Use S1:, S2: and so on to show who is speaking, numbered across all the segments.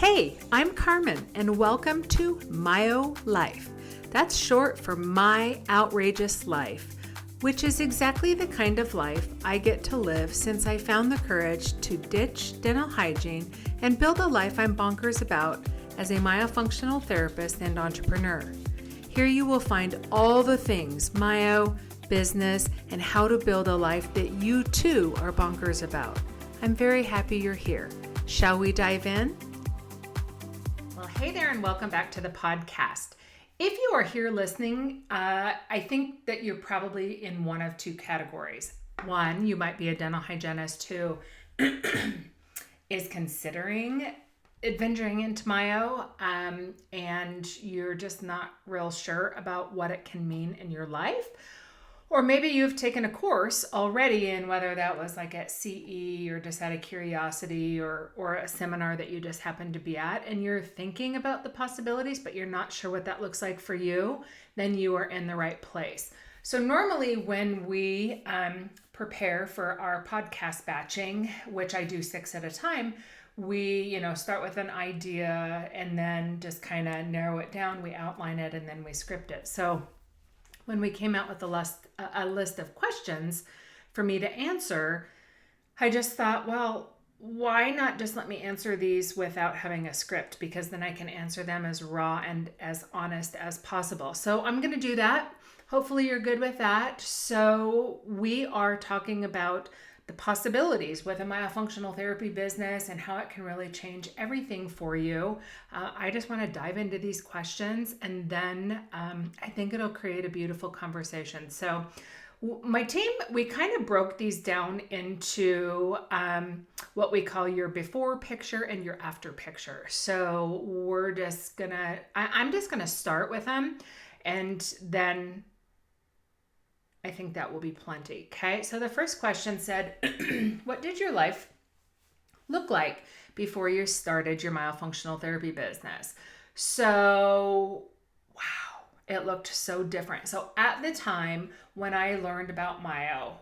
S1: Hey, I'm Carmen, and welcome to Myo Life. That's short for My Outrageous Life, which is exactly the kind of life I get to live since I found the courage to ditch dental hygiene and build a life I'm bonkers about as a myofunctional therapist and entrepreneur. Here you will find all the things myo, business, and how to build a life that you too are bonkers about. I'm very happy you're here. Shall we dive in? Well, hey there, and welcome back to the podcast. If you are here listening, I think that you're probably in one of two categories. One, you might be a dental hygienist who is considering venturing into myo, and you're just not real sure about what it can mean in your life. Or maybe you've taken a course already in whether that was like at CE or just out of curiosity or a seminar that you just happened to be at, and you're thinking about the possibilities, but you're not sure what that looks like for you, then you are in the right place. So normally when we prepare for our podcast batching, which I do 6 at a time, we, start with an idea and then just kind of narrow it down. We outline it and then we script it. So when we came out with a list of questions for me to answer, I just thought, well, why not just let me answer these without having a script? Because then I can answer them as raw and as honest as possible. So I'm going to do that. Hopefully you're good with that. So we are talking about the possibilities with a myofunctional therapy business and how it can really change everything for you. I just want to dive into these questions, and then I think it'll create a beautiful conversation. So my team, we kind of broke these down into what we call your before picture and your after picture. So I'm just gonna start with them, and then I think that will be plenty. Okay, so the first question said, what did your life look like before you started your myofunctional therapy business? So, wow, it looked so different. So at the time when I learned about myo,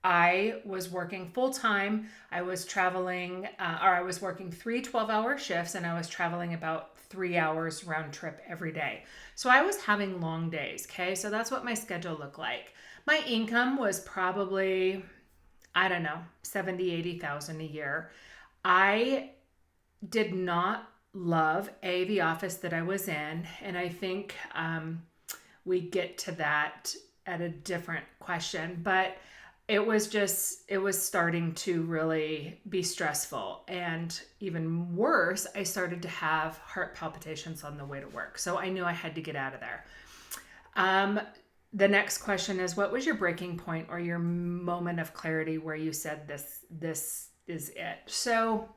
S1: I was working full time. I was traveling, I was working 3 12-hour shifts, and I was traveling about 3 hours round trip every day. So I was having long days. Okay. So that's what my schedule looked like. My income was probably, I don't know, 70, 80,000 a year. I did not love the office that I was in. And I think we get to that at a different question, but it was starting to really be stressful. And even worse, I started to have heart palpitations on the way to work. So I knew I had to get out of there. The next question is, what was your breaking point or your moment of clarity where you said this is it? So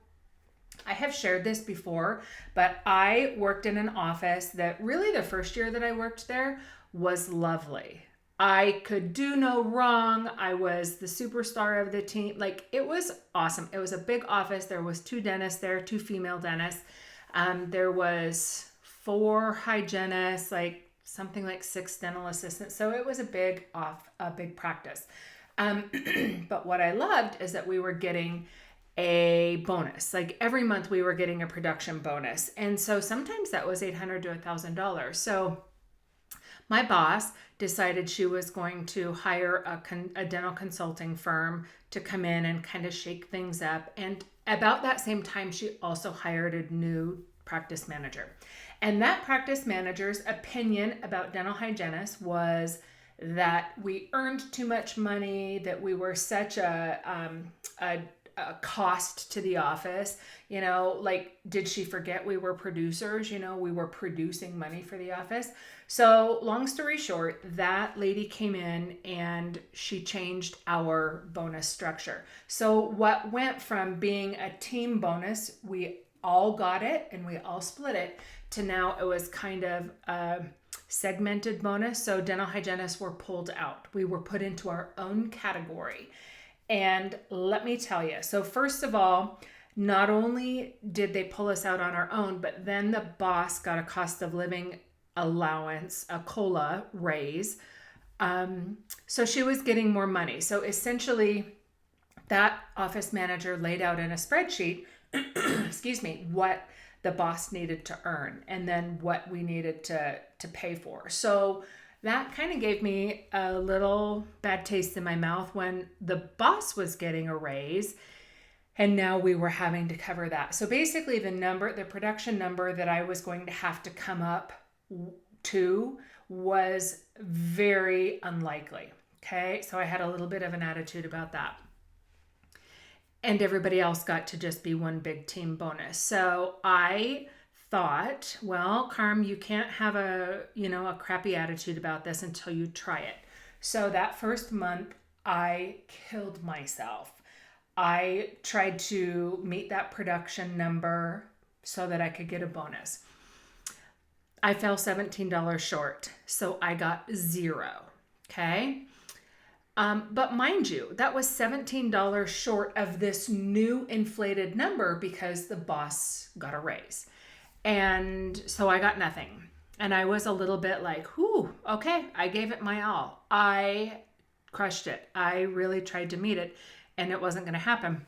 S1: I have shared this before, but I worked in an office that really the first year that I worked there was lovely. I could do no wrong. I was the superstar of the team. Like, it was awesome. It was a big office. There was 2 dentists there, 2 female dentists. There was 4 hygienists, something like 6 dental assistants. So it was a big practice. But what I loved is that we were getting a bonus. Like, every month we were getting a production bonus. And so sometimes that was $800 to $1,000. So my boss decided she was going to hire a dental consulting firm to come in and kind of shake things up. And about that same time, she also hired a new practice manager. And that practice manager's opinion about dental hygienists was that we earned too much money, that we were such a cost to the office. Did she forget we were producers? We were producing money for the office. So long story short, that lady came in and she changed our bonus structure. So what went from being a team bonus, we all got it and we all split it, to now it was kind of a segmented bonus. So dental hygienists were pulled out. We were put into our own category. And let me tell you, so first of all, not only did they pull us out on our own, but then the boss got a cost of living allowance, a COLA raise. So she was getting more money. So essentially, that office manager laid out in a spreadsheet excuse me, what the boss needed to earn and then what we needed to pay for. So that kind of gave me a little bad taste in my mouth when the boss was getting a raise and now we were having to cover that. So basically the production number that I was going to have to come up to was very unlikely. Okay. So I had a little bit of an attitude about that. And everybody else got to just be one big team bonus. So I thought, well, Carm, you can't have a crappy attitude about this until you try it. So that first month, I killed myself. I tried to meet that production number so that I could get a bonus. I fell $17 short, so I got 0. Okay. But mind you, that was $17 short of this new inflated number because the boss got a raise. And so I got nothing. And I was a little bit like, okay, I gave it my all. I crushed it. I really tried to meet it, and it wasn't going to happen.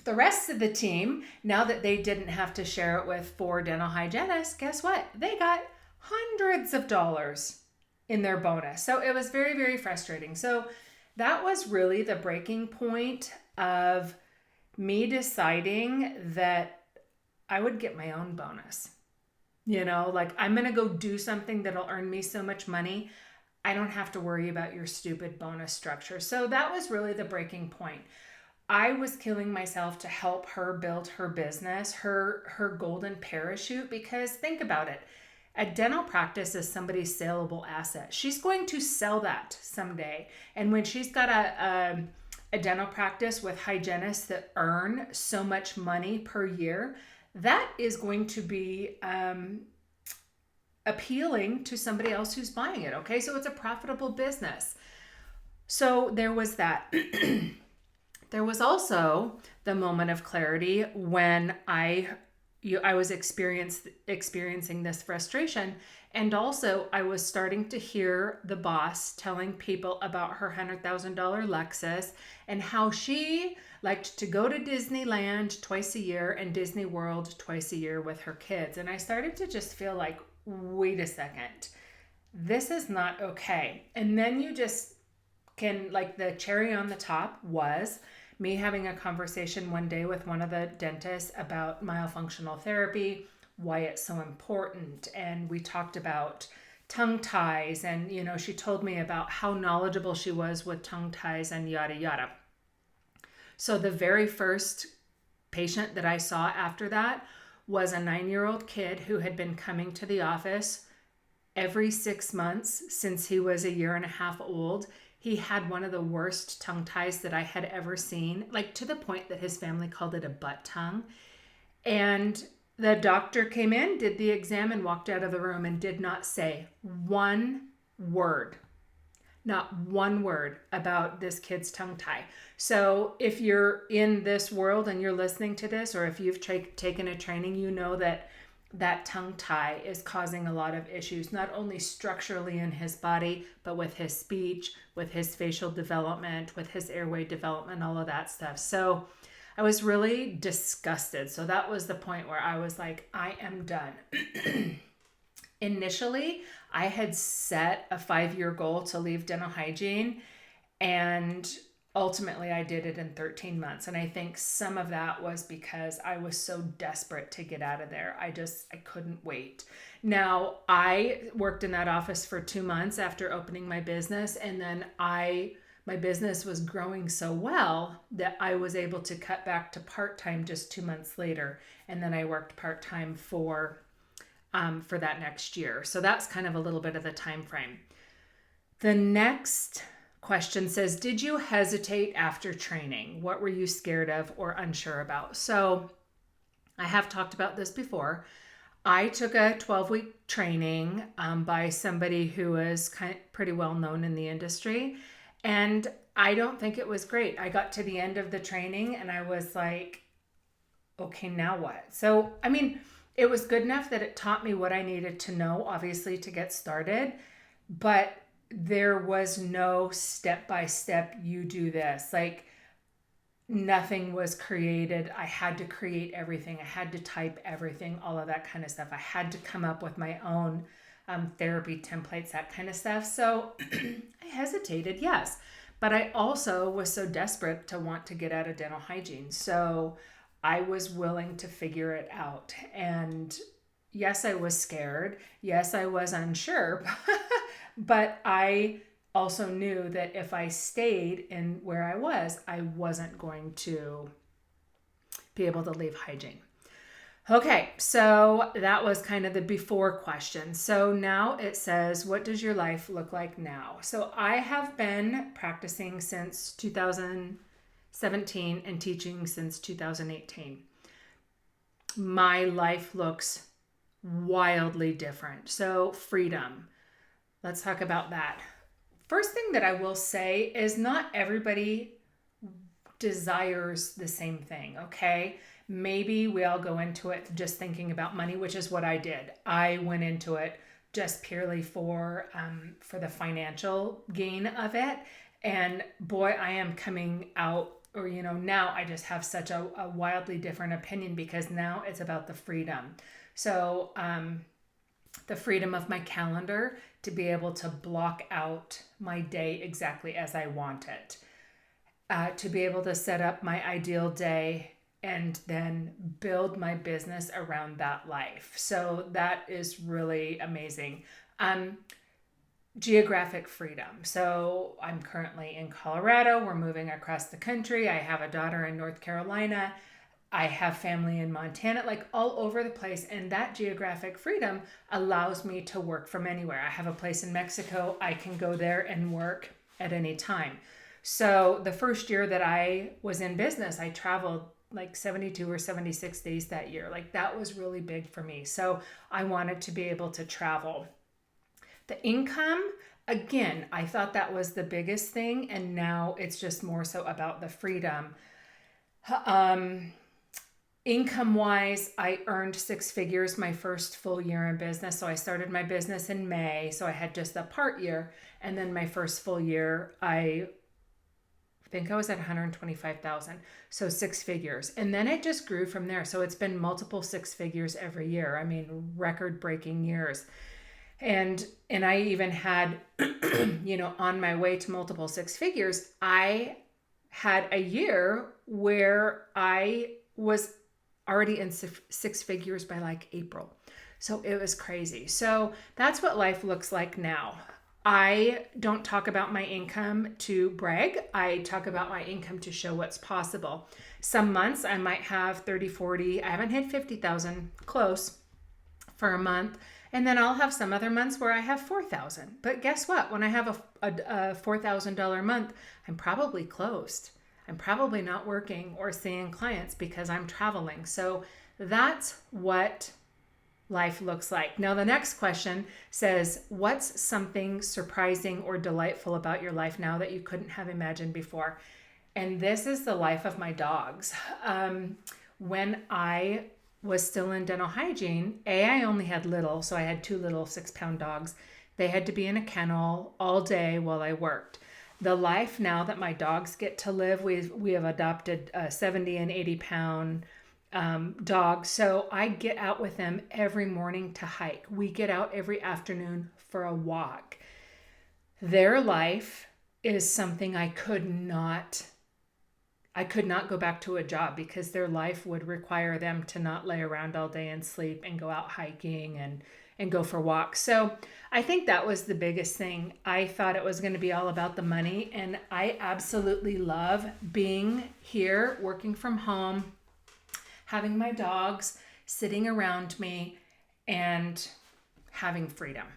S1: The rest of the team, now that they didn't have to share it with 4 dental hygienists, guess what? They got hundreds of dollars in their bonus. So it was very, very frustrating. So that was really the breaking point of me deciding that I would get my own bonus. I'm going to go do something that'll earn me so much money. I don't have to worry about your stupid bonus structure. So that was really the breaking point. I was killing myself to help her build her business, her golden parachute, because think about it. A dental practice is somebody's saleable asset. She's going to sell that someday. And when she's got a dental practice with hygienists that earn so much money per year, that is going to be appealing to somebody else who's buying it. Okay, so it's a profitable business. So there was that. There was also the moment of clarity when I was experiencing this frustration. And also I was starting to hear the boss telling people about her $100,000 Lexus and how she liked to go to Disneyland twice a year and Disney World twice a year with her kids. And I started to just feel like, wait a second, this is not okay. And then you just can, like, the cherry on the top was me having a conversation one day with one of the dentists about myofunctional therapy, why it's so important. And we talked about tongue ties, and she told me about how knowledgeable she was with tongue ties and yada yada. So the very first patient that I saw after that was a 9-year-old kid who had been coming to the office every 6 months since he was a year and a half old. He had one of the worst tongue ties that I had ever seen, like to the point that his family called it a butt tongue. And the doctor came in, did the exam, and walked out of the room and did not say one word, not one word about this kid's tongue tie. So if you're in this world and you're listening to this, or if you've taken a training, you know that tongue tie is causing a lot of issues, not only structurally in his body, but with his speech, with his facial development, with his airway development, all of that stuff. So I was really disgusted. So that was the point where I was like, I am done. Initially, I had set a 5-year goal to leave dental hygiene, and ultimately I did it in 13 months. And I think some of that was because I was so desperate to get out of there. I couldn't wait. Now, I worked in that office for 2 months after opening my business. And then my business was growing so well that I was able to cut back to part-time just 2 months later. And then I worked part-time for that next year. So that's kind of a little bit of the time frame. The next question says, did you hesitate after training? What were you scared of or unsure about? So I have talked about this before. I took a 12-week training by somebody who was pretty well known in the industry. And I don't think it was great. I got to the end of the training and I was like, okay, now what? So, I mean, it was good enough that it taught me what I needed to know, obviously, to get started. But there was no step-by-step, you do this. Like, nothing was created. I had to create everything. I had to type everything, all of that kind of stuff. I had to come up with my own therapy templates, that kind of stuff. So I hesitated, yes. But I also was so desperate to want to get out of dental hygiene. So I was willing to figure it out. And yes, I was scared. Yes, I was unsure. But I also knew that if I stayed in where I wasn't going to be able to leave hygiene. Okay, so that was kind of the before question. So now it says, what does your life look like now? So I have been practicing since 2017 and teaching since 2018. My life looks wildly different. So freedom. Let's talk about that. First thing that I will say is not everybody desires the same thing, okay? Maybe we all go into it just thinking about money, which is what I did. I went into it just purely for the financial gain of it. And boy, I am coming out, or now I just have such a wildly different opinion because now it's about the freedom. So the freedom of my calendar to be able to block out my day exactly as I want it. To be able to set up my ideal day and then build my business around that life. So that is really amazing. Geographic freedom. So I'm currently in Colorado. We're moving across the country. I have a daughter in North Carolina. I have family in Montana, like all over the place. And that geographic freedom allows me to work from anywhere. I have a place in Mexico. I can go there and work at any time. So the first year that I was in business, I traveled like 72 or 76 days that year. Like that was really big for me. So I wanted to be able to travel. The income, again, I thought that was the biggest thing. And now it's just more so about the freedom. Income wise, I earned six figures my first full year in business. So I started my business in May. So I had just a part year. And then my first full year, I think I was at 125,000. So six figures. And then it just grew from there. So it's been multiple six figures every year. I mean, record breaking years. And I even had, on my way to multiple six figures, I had a year where I was already in six figures by like April. So it was crazy. So that's what life looks like now. I don't talk about my income to brag. I talk about my income to show what's possible. Some months I might have 30, 40. I haven't hit 50,000, close, for a month. And then I'll have some other months where I have 4,000. But guess what? When I have a $4,000 month, I'm probably closed. I'm probably not working or seeing clients because I'm traveling. So that's what life looks like. Now, the next question says, what's something surprising or delightful about your life now that you couldn't have imagined before? And this is the life of my dogs. When I was still in dental hygiene, I only had little, so I had two little 6-pound dogs. They had to be in a kennel all day while I worked. The life now that my dogs get to live, we have adopted 70 and 80-pound dogs. So I get out with them every morning to hike. We get out every afternoon for a walk. Their life is something I could not go back to a job because their life would require them to not lay around all day and sleep and go out hiking and go for walks. So I think that was the biggest thing. I thought it was going to be all about the money, and I absolutely love being here, working from home, having my dogs sitting around me and having freedom.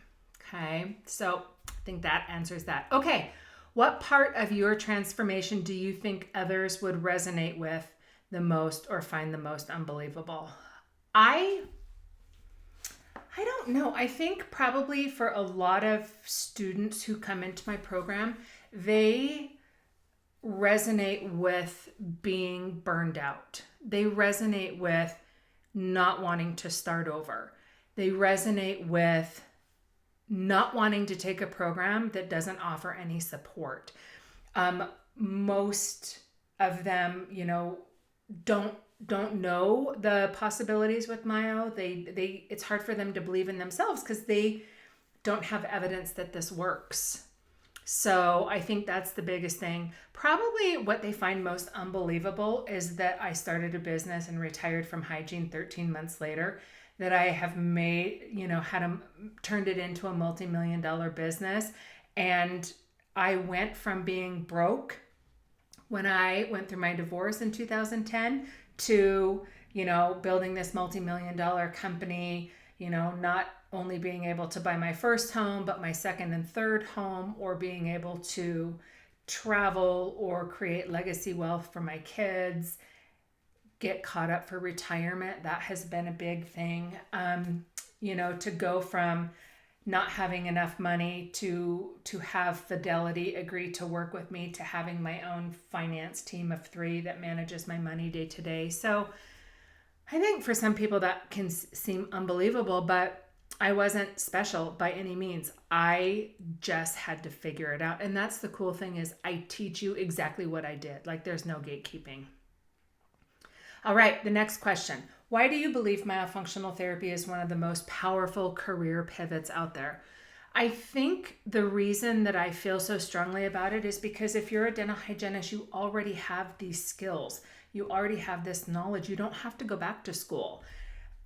S1: Okay. So I think that answers that. Okay. What part of your transformation do you think others would resonate with the most or find the most unbelievable? I don't know. I think probably for a lot of students who come into my program, they resonate with being burned out. They resonate with not wanting to start over. They resonate with not wanting to take a program that doesn't offer any support. Most of them, don't know the possibilities with Myo. They it's hard for them to believe in themselves because they don't have evidence that this works. So I think that's the biggest thing. Probably what they find most unbelievable is that I started a business and retired from Hygiene 13 months later, that I have made, turned it into a multi-million-dollar business. And I went from being broke when I went through my divorce in 2010 to, building this multi-million-dollar company, not only being able to buy my first home, but my second and third home, or being able to travel or create legacy wealth for my kids, get caught up for retirement. That has been a big thing. To go from not having enough money to have Fidelity agree to work with me, to having my own finance team of 3 that manages my money day to day. So I think for some people that can seem unbelievable, but I wasn't special by any means. I just had to figure it out. And that's the cool thing, is I teach you exactly what I did. Like, there's no gatekeeping. All right, the next question. Why do you believe myofunctional therapy is one of the most powerful career pivots out there? I think the reason that I feel so strongly about it is because if you're a dental hygienist, you already have these skills. You already have this knowledge. You don't have to go back to school.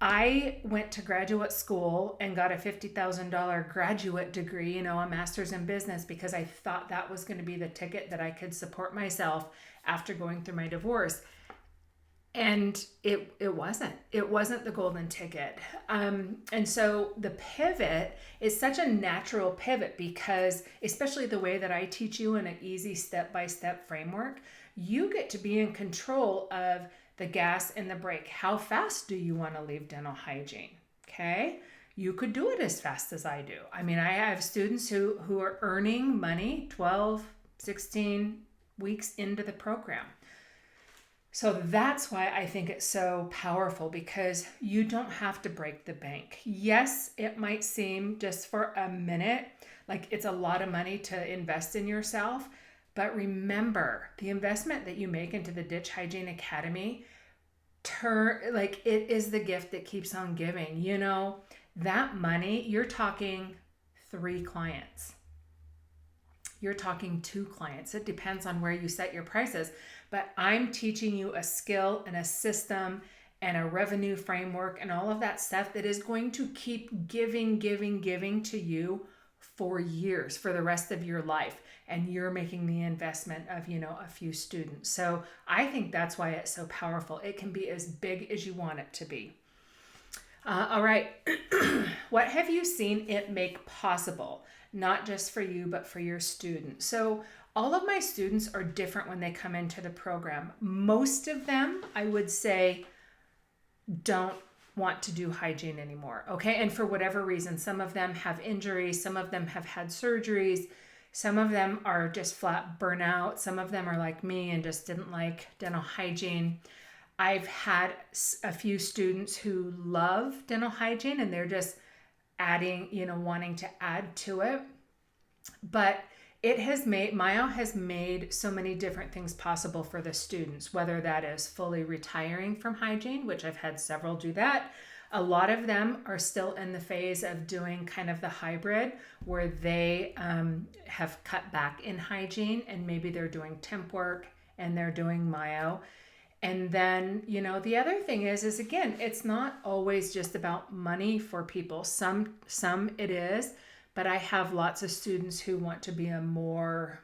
S1: I went to graduate school and got a $50,000 graduate degree, a master's in business, because I thought that was going to be the ticket that I could support myself after going through my divorce. And it wasn't the golden ticket. And so the pivot is such a natural pivot, because especially the way that I teach you in an easy step-by-step framework, you get to be in control of the gas and the brake. How fast do you want to leave dental hygiene? Okay. You could do it as fast as I do. I mean, I have students who are earning money 12, 16 weeks into the program. So that's why I think it's so powerful, because you don't have to break the bank. Yes, it might seem just for a minute like it's a lot of money to invest in yourself, but remember, the investment that you make into the Ditch Hygiene Academy, it is the gift that keeps on giving. That money, you're talking 3 clients. You're talking 2 clients. It depends on where you set your prices. But I'm teaching you a skill and a system and a revenue framework and all of that stuff that is going to keep giving to you for years, for the rest of your life. And you're making the investment of, a few students. So I think that's why it's so powerful. It can be as big as you want it to be. All right. What have you seen it make possible? Not just for you, but for your students. So all of my students are different when they come into the program. Most of them, I would say, don't want to do hygiene anymore. Okay. And for whatever reason, some of them have injuries. Some of them have had surgeries. Some of them are just flat burnout. Some of them are like me and just didn't like dental hygiene. I've had a few students who love dental hygiene and they're just adding, wanting to add to it. But Myo has made so many different things possible for the students, whether that is fully retiring from hygiene, which I've had several do that. A lot of them are still in the phase of doing kind of the hybrid, where they have cut back in hygiene and maybe they're doing temp work and they're doing Myo. And then, the other thing is again, it's not always just about money for people. Some it is, but I have lots of students who want to be a more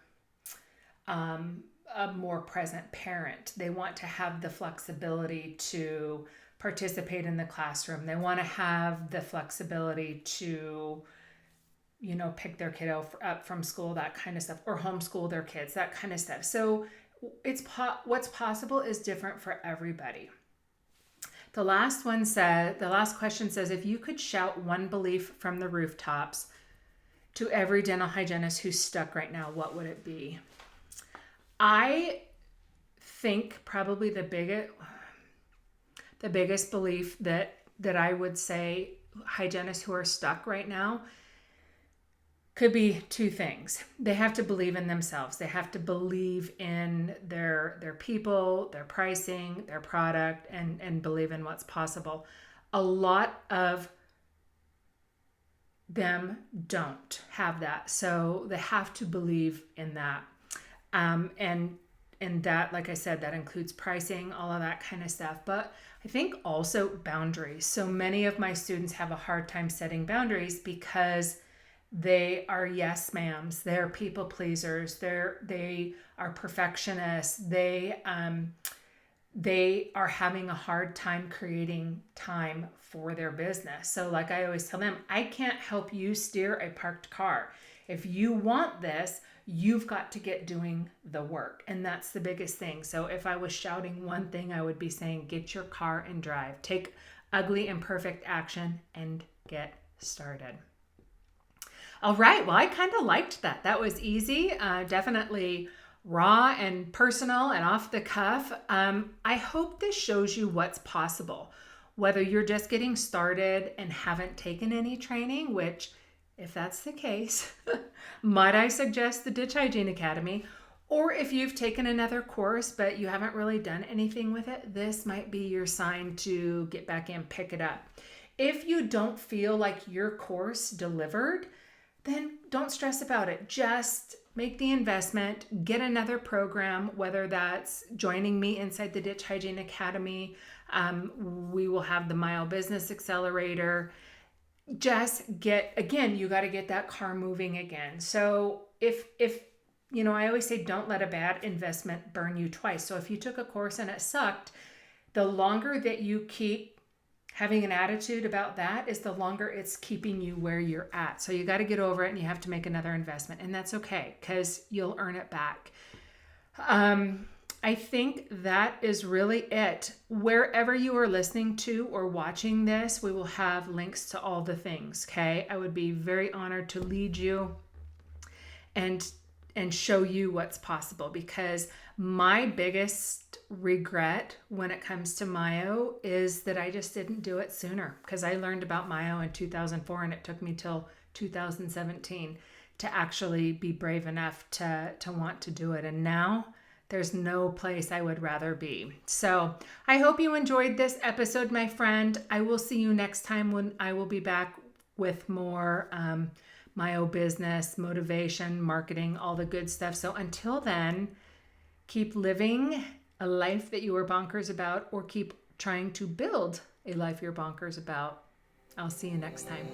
S1: present parent. They want to have the flexibility to participate in the classroom. They want to have the flexibility to, pick their kiddo up from school, that kind of stuff, or homeschool their kids, that kind of stuff. So what's possible is different for everybody. The last question says, if you could shout one belief from the rooftops to every dental hygienist who's stuck right now, what would it be? I think probably the biggest belief that I would say hygienists who are stuck right now could be two things. They have to believe in themselves. They have to believe in their people, their pricing, their product, and believe in what's possible. A lot of them don't have that. So they have to believe in that. And that, like I said, that includes pricing, all of that kind of stuff. But I think also boundaries. So many of my students have a hard time setting boundaries because they are yes ma'ams, they're people pleasers, they are perfectionists, they are having a hard time creating time for their business. So like I always tell them, I can't help you steer a parked car. If you want this, you've got to get doing the work. And that's the biggest thing. So if I was shouting one thing, I would be saying, get your car and drive. Take ugly imperfect action and get started. All right. Well, I kind of liked that. That was easy. Definitely raw and personal and off the cuff. I hope this shows you what's possible, whether you're just getting started and haven't taken any training, which if that's the case, might I suggest the Ditch Hygiene Academy, or if you've taken another course, but you haven't really done anything with it, this might be your sign to get back in, pick it up. If you don't feel like your course delivered, then don't stress about it. Just make the investment, get another program, whether that's joining me inside the Ditch Hygiene Academy. We will have the Myo Business Accelerator. Just get, again, you got to get that car moving again. So if I always say, don't let a bad investment burn you twice. So if you took a course and it sucked, the longer that you keep having an attitude about that is the longer it's keeping you where you're at. So you got to get over it and you have to make another investment, and that's okay because you'll earn it back. I think that is really it. Wherever you are listening to or watching this, we will have links to all the things, okay? I would be very honored to lead you and show you what's possible, because my biggest regret when it comes to Myo is that I just didn't do it sooner, because I learned about Myo in 2004 and it took me till 2017 to actually be brave enough to want to do it. And now there's no place I would rather be. So I hope you enjoyed this episode, my friend. I will see you next time when I will be back with more Myo business, motivation, marketing, all the good stuff. So until then, keep living a life that you are bonkers about, or keep trying to build a life you're bonkers about. I'll see you next time.